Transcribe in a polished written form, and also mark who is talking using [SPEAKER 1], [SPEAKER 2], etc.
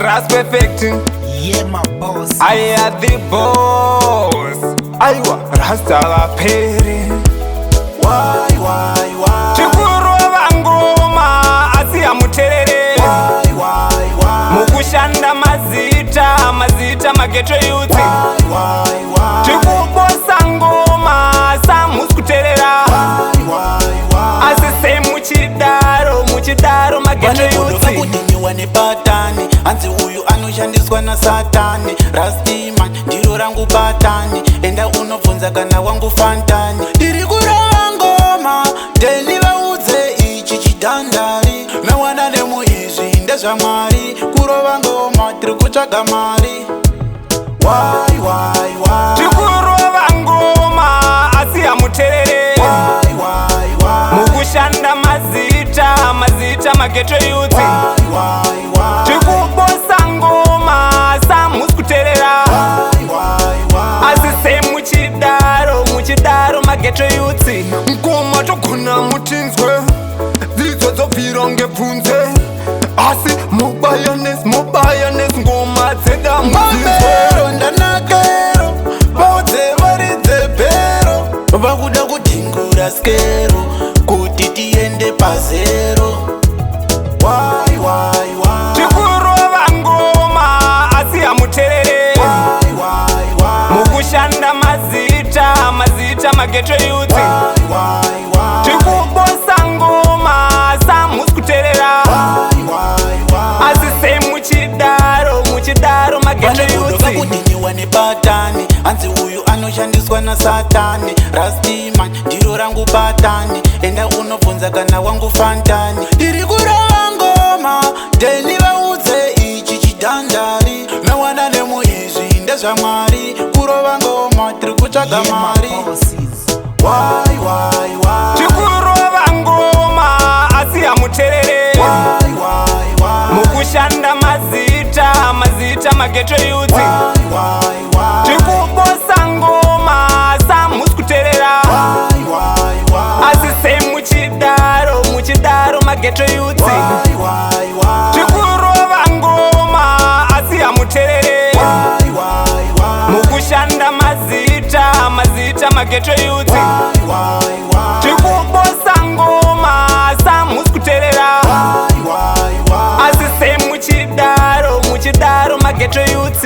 [SPEAKER 1] Ras perfect.
[SPEAKER 2] Yeah, my boss.
[SPEAKER 1] I am the boss. Aiwa, Rasta la pere.
[SPEAKER 2] Why?
[SPEAKER 1] Chikurova ngoma asi amuterere.
[SPEAKER 2] Why?
[SPEAKER 1] Mukushanda mazita Magetoh Yuts.
[SPEAKER 2] Why?
[SPEAKER 1] Chikubosa ngoma sa muskuterera. Asise muchidaro Magetoh Yuts.
[SPEAKER 2] Kudiniwa nepatani anzi uyu anoshandiswa na satani. Tman ndiro rangu patani, enda unobvunza kana wangu fantani. Ndiri kurova ngoma deni vaudze ichi chidhandari. Nawana nemuizvi ndezvamwari, kurova ngoma tiri kutsvaga mari. Why?
[SPEAKER 1] Chikurova ngoma asi amuterere.
[SPEAKER 2] Why?
[SPEAKER 1] Mukushanda mazita Magetoh Yuts. Chikubosa ngoma sa muskuterera. Asise muchidaro Magetoh Yuts. Ngoma togona mutinzwe dzidzo dzobvira ngebvunze. Asi mubayanes ngoma dzeda
[SPEAKER 2] Mamero ndanakero vaudze varidze bhero. Vakuda kudhingura skero kuti tiende pazero. Why?
[SPEAKER 1] Chikurova ngoma asi amuterere. Mukushanda mazita Magetoh Yuts. Chikubosa ngoma sa muskuterera. Asise muchidaro Magetoh Yuts.
[SPEAKER 2] Kudiniwa nepatani anzi uyu anoshandiswa na satani. Tman ndiro rangu patani, enda unobvunza kana wangu fantani. Ndiri kurova ngoma deni vaudze ichi chidhandari. Nawana nemuizvi ndezvamwari, kurova ngoma tiri kutsvaga mari. Why?
[SPEAKER 1] Chikurova ngoma asi amuterere. Mukushanda mazita Magetoh Yuts. Chikubosa ngoma sa muskuterera. Asise muchidaro Magetoh Yuts. Chikurova ngoma asi amuterere. Mukushanda mazita Magetoh Yuts. Chikubosa ngoma sa muskuterera. Asise muchidaro Magetoh Yuts.